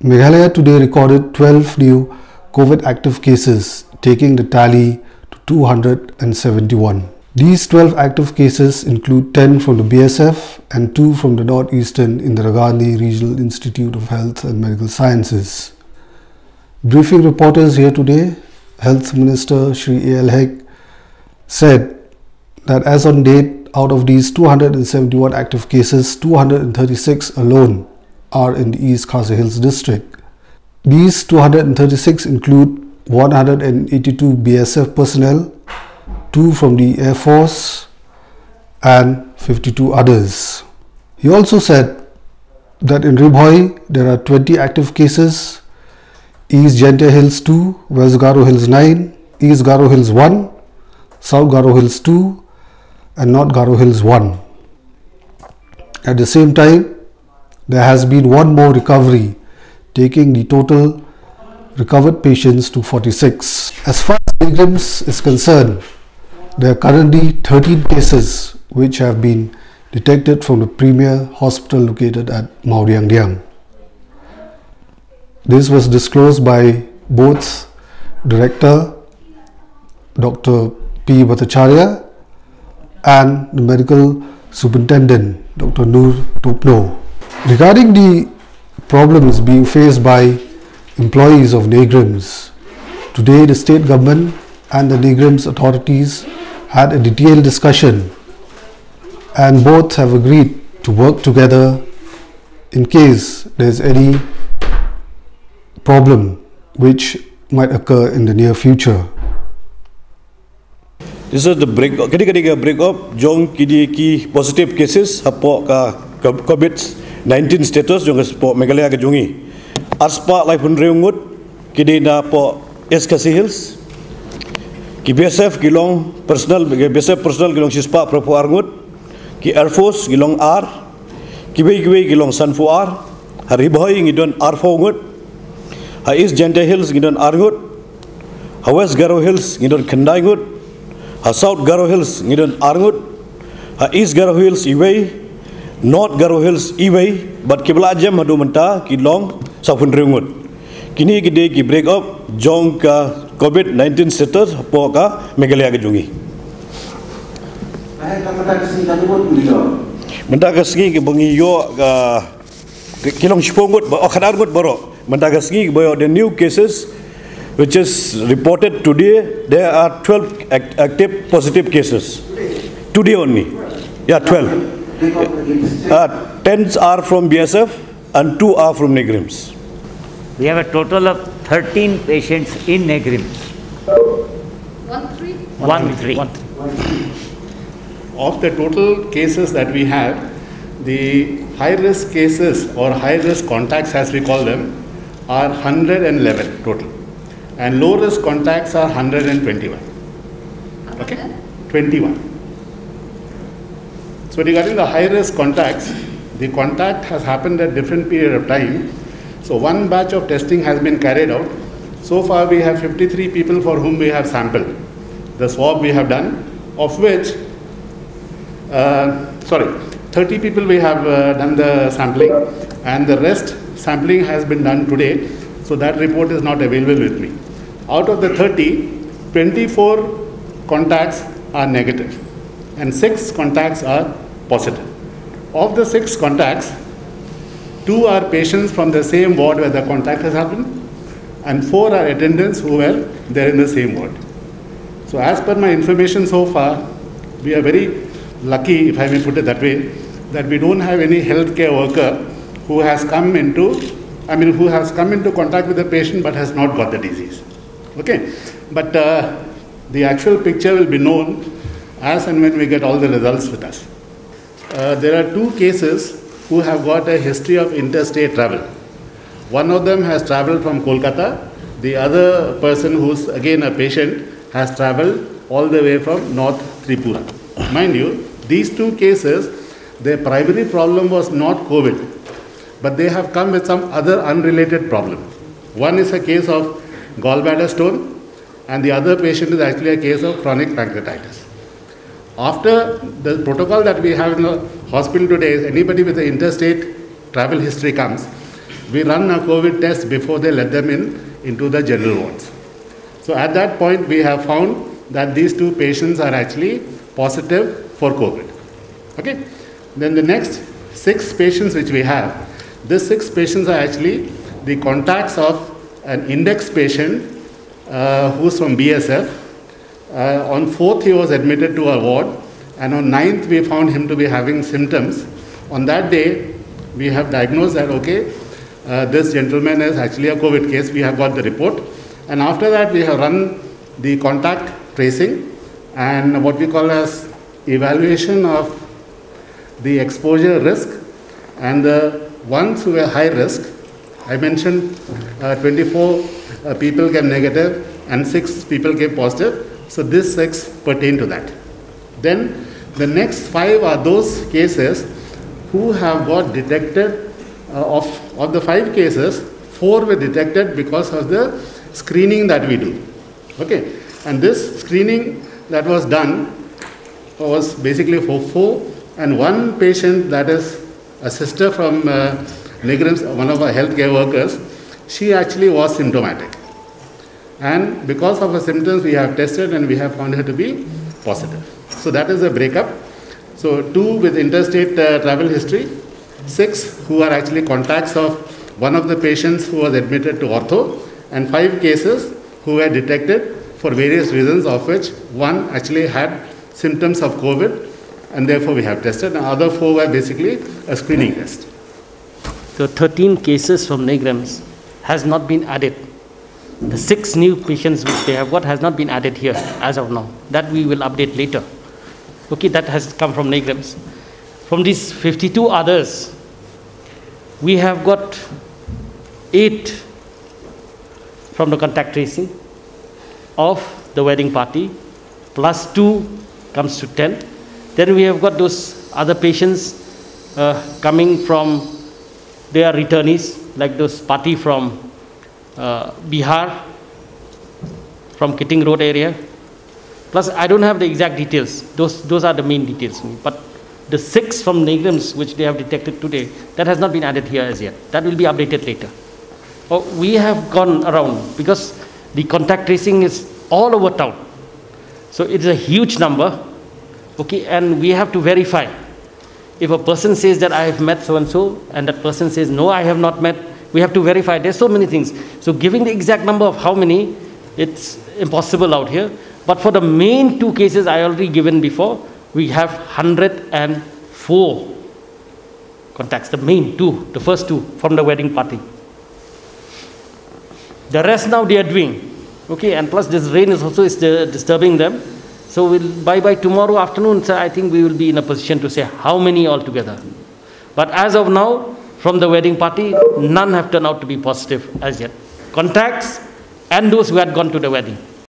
Meghalaya today recorded 12 new COVID active cases, taking the tally to 271. These 12 active cases include 10 from the BSF and 2 from the Northeastern Indira Gandhi Regional Institute of Health and Medical Sciences. Briefing reporters here today, Health Minister Shri A.L. Hek said that as on date, out of these 271 active cases, 236 alone are in the East Khasi Hills district. These 236 include 182 BSF personnel, 2 from the Air Force and 52 others. He also said that in Ribhoi there are 20 active cases, East Jaintia Hills 2, West Garo Hills 9, East Garo Hills 1, South Garo Hills 2 and North Garo Hills 1. At the same time, there has been one more recovery, taking the total recovered patients to 46. As far as Negrams is concerned, there are currently 13 cases which have been detected from the premier hospital located at Mauriangdiang. This was disclosed by both Director Dr. P. Bhattacharya and the Medical Superintendent Dr. Noor Tupno. Regarding the problems being faced by employees of Negrams, today the state government and the Negrams authorities had a detailed discussion and both have agreed to work together in case there is any problem which might occur in the near future. This is the break. Kadi break up. Jong ki positive cases hapo ka COVID-19 status jong po Meghalaya ka jungi. Arspa lai pun reungut kidi na po East Khasi Hills. Ki BSF gilong personal gilong sispa propo arngut. Ki Air Force gilong R. Ki Wei gilong Sanfu R. Haribhoi ngidon R fongut. Ha East Jaintia Hills ngidon arngut. Ha West Garo Hills ngidon Kendai ngut. Ha South Garo Hills ngidon arngut. Ha East Garo Hills iwei. North Garo Hills iwei. But kibla jam hadu menta kilong sapun reungut. Kini gede ki break up jong ka COVID-19 status po ka Meghalaya ka jungi. Menta kasgi ki bangi yo ka kilong sipongut o khadargut baro. Menta kasgi boyo the new cases which is reported today. There are 12 active positive cases today only. Yeah, 12. 10 are from BSF and 2 are from Negrams. We have a total of 13 patients in Negrams. 13. Of the total cases that we have, the high-risk cases or high-risk contacts as we call them are 111 total. And low-risk contacts are 121. Okay? 21. So regarding the high-risk contacts, the contact has happened at different period of time. So one batch of testing has been carried out. So far we have 53 people for whom we have sampled. The swab we have done, of which, 30 people we have done the sampling, and the rest sampling has been done today. So that report is not available with me. Out of the 30, 24 contacts are negative and 6 contacts are positive. Of the 6 contacts, 2 are patients from the same ward where the contact has happened and 4 are attendants who were there in the same ward. So as per my information so far, we are very lucky, if I may put it that way, that we don't have any healthcare worker who has come into contact with the patient but has not got the disease. Okay, but the actual picture will be known as and when we get all the results with us. There are 2 cases who have got a history of interstate travel. One of them has traveled from Kolkata. The other person, who's again a patient, has traveled all the way from North Tripura. Mind you, these 2 cases, their primary problem was not COVID, but they have come with some other unrelated problem. One is a case of gallbladder stone, and the other patient is actually a case of chronic pancreatitis. After the protocol that we have in the hospital today is anybody with an interstate travel history comes, we run a COVID test before they let them into the general wards. So at that point, we have found that these 2 patients are actually positive for COVID. Okay. Then the next 6 patients which we have, these 6 patients are actually the contacts of an index patient who's from BSF. On 4th, he was admitted to a ward, and on 9th, we found him to be having symptoms. On that day, we have diagnosed that, okay, this gentleman is actually a COVID case. We have got the report. And after that, we have run the contact tracing and what we call as evaluation of the exposure risk, and the ones who are high risk. I mentioned 24 people came negative and 6 people came positive. So these 6 pertain to that. Then the next 5 are those cases who have got detected. Of the 5 cases, 4 were detected because of the screening that we do. Okay, and this screening that was done was basically for 4, and 1 patient, that is a sister from Nigram's, one of our healthcare workers, she actually was symptomatic. And because of her symptoms, we have tested and we have found her to be positive. So that is a breakup. So 2 with interstate travel history, 6 who are actually contacts of one of the patients who was admitted to ortho, and 5 cases who were detected for various reasons, of which 1 actually had symptoms of COVID, and therefore we have tested, and other 4 were basically a screening test. So 13 cases from Nigram's has not been added. The 6 new patients which they have got has not been added here as of now. That we will update later. Okay, that has come from Nigram's. From these 52 others, we have got 8 from the contact tracing of the wedding party, plus 2 comes to 10. Then we have got those other patients coming from, they are returnees, like those party from Bihar, from Kitting Road area. Plus, I don't have the exact details. Those are the main details. But the 6 from Nigram's which they have detected today, that has not been added here as yet. That will be updated later. We have gone around because the contact tracing is all over town. So it is a huge number. Okay, and we have to verify. If a person says that I have met so-and-so, and that person says, no, I have not met, we have to verify. There's so many things. So giving the exact number of how many, it's impossible out here. But for the main 2 cases I already given before, we have 104 contacts, the main 2, the first 2 from the wedding party. The rest now they are doing. Okay, and plus this rain is also disturbing them. So by tomorrow afternoon, sir, I think we will be in a position to say how many altogether. But as of now, from the wedding party, none have turned out to be positive as yet. Contacts and those who had gone to the wedding.